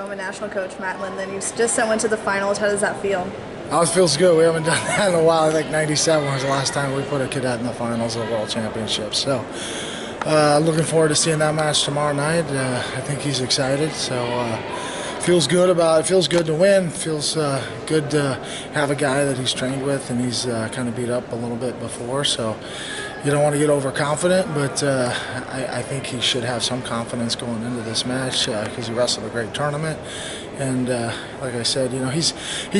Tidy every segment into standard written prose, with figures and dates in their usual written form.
Greco-Roman national coach Matt Lindland. You just went to the finals. How does that feel? Oh, it feels good. We haven't done that in a while. I think '97 was the last time we put a cadet in the finals of the World Championships. So looking forward to seeing that match tomorrow night. I think he's excited. So feels good to win. Feels good to have a guy that he's trained with and he's kind of beat up a little bit before. So you don't want to get overconfident, but I think he should have some confidence going into this match because he wrestled a great tournament. And like I said, he's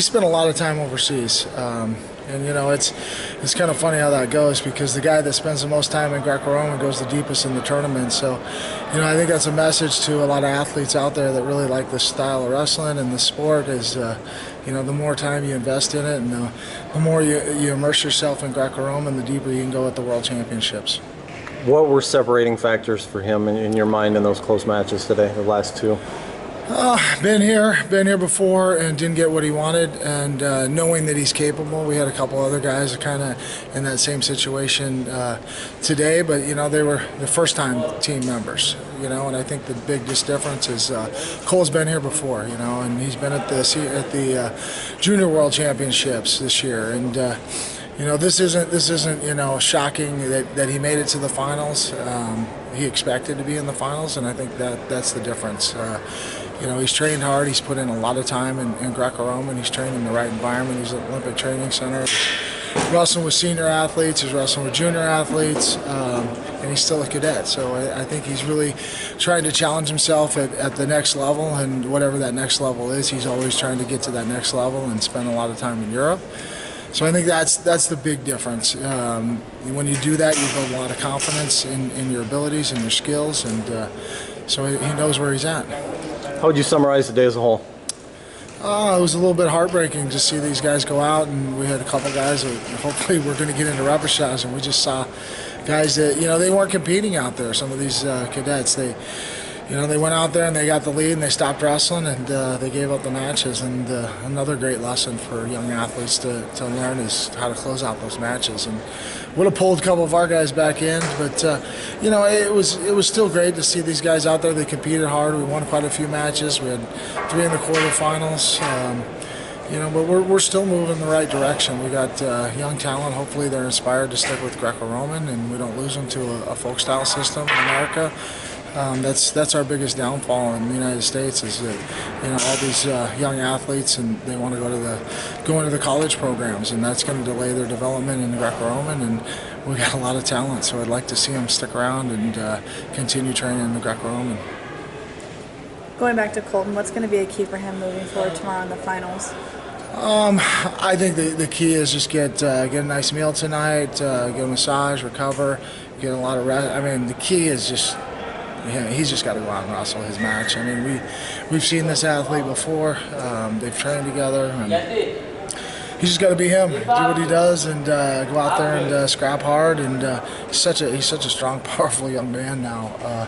spent a lot of time overseas. And it's kind of funny how that goes because the guy that spends the most time in Greco-Roman goes the deepest in the tournament. So, I think that's a message to a lot of athletes out there that really like this style of wrestling and the sport is, the more time you invest in it and the more you immerse yourself in Greco-Roman, the deeper you can go at the World Championships. What were separating factors for him in your mind in those close matches today, the last two? Been here before and didn't get what he wanted, and knowing that he's capable. We had a couple other guys kind of in that same situation today, but they were the first-time team members. And I think the biggest difference is Cole's been here before, and he's been at the Junior World Championships this year, and this isn't shocking that he made it to the finals. He expected to be in the finals, and I think that's the difference. He's trained hard. He's put in a lot of time in Greco-Roman. He's trained in the right environment. He's at the Olympic Training Center. He's wrestling with senior athletes. He's wrestling with junior athletes, and he's still a cadet. So I think he's really trying to challenge himself at the next level, and whatever that next level is, he's always trying to get to that next level and spend a lot of time in Europe. So I think that's the big difference. When you do that, you build a lot of confidence in your abilities and your skills, and so he knows where he's at. How would you summarize the day as a whole? It was a little bit heartbreaking to see these guys go out, and we had a couple guys that hopefully we're going to get into repechage, and we just saw guys that they weren't competing out there. Some of these cadets, they went out there and they got the lead and they stopped wrestling and they gave up the matches. And another great lesson for young athletes to learn is how to close out those matches. And would have pulled a couple of our guys back in, but it was still great to see these guys out there. They competed hard. We won quite a few matches. We had 3 in the quarterfinals. But we're still moving in the right direction. We got young talent. Hopefully they're inspired to stick with Greco-Roman and we don't lose them to a folk style system in America. That's our biggest downfall in the United States is that all these young athletes and they want to go into the college programs, and that's going to delay their development in the Greco-Roman, and we got a lot of talent, so I'd like to see them stick around and continue training in the Greco-Roman. Going back to Cohlton, what's going to be a key for him moving forward tomorrow in the finals? I think the key is just get a nice meal tonight, get a massage, recover, get a lot of rest. I mean, the key is just he's just got to go out and wrestle his match. I mean, we've seen this athlete before. They've trained together, and he's just got to be him, do what he does, and go out there and scrap hard. And he's such a strong, powerful young man now.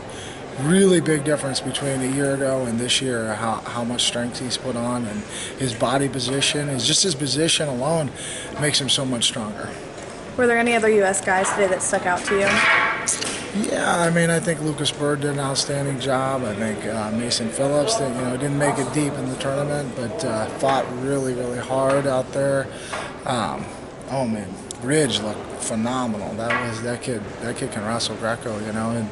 Really big difference between a year ago and this year, how much strength he's put on, and his body position. Just his position alone makes him so much stronger. Were there any other U.S. guys today that stuck out to you? Yeah, I mean, I think Lucas Bird did an outstanding job. I think Mason Phillips didn't make it deep in the tournament, but fought really, really hard out there. Oh man, Ridge looked phenomenal. That kid can wrestle Greco, and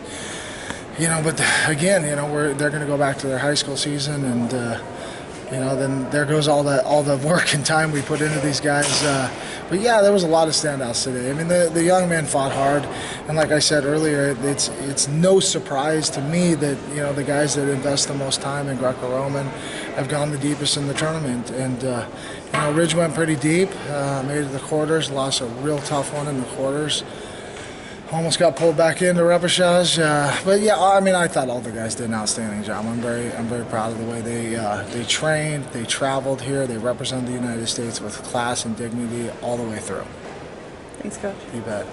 but again, they're going to go back to their high school season, and then there goes all the work and time we put into these guys. But yeah, there was a lot of standouts today. I mean, the young men fought hard, and like I said earlier, it's no surprise to me that the guys that invest the most time in Greco-Roman have gone the deepest in the tournament. And Ridge went pretty deep, made it to the quarters, lost a real tough one in the quarters. Almost got pulled back into repechage, but yeah, I mean, I thought all the guys did an outstanding job. I'm very proud of the way they trained, they traveled here, they represented the United States with class and dignity all the way through. Thanks, Coach. You bet.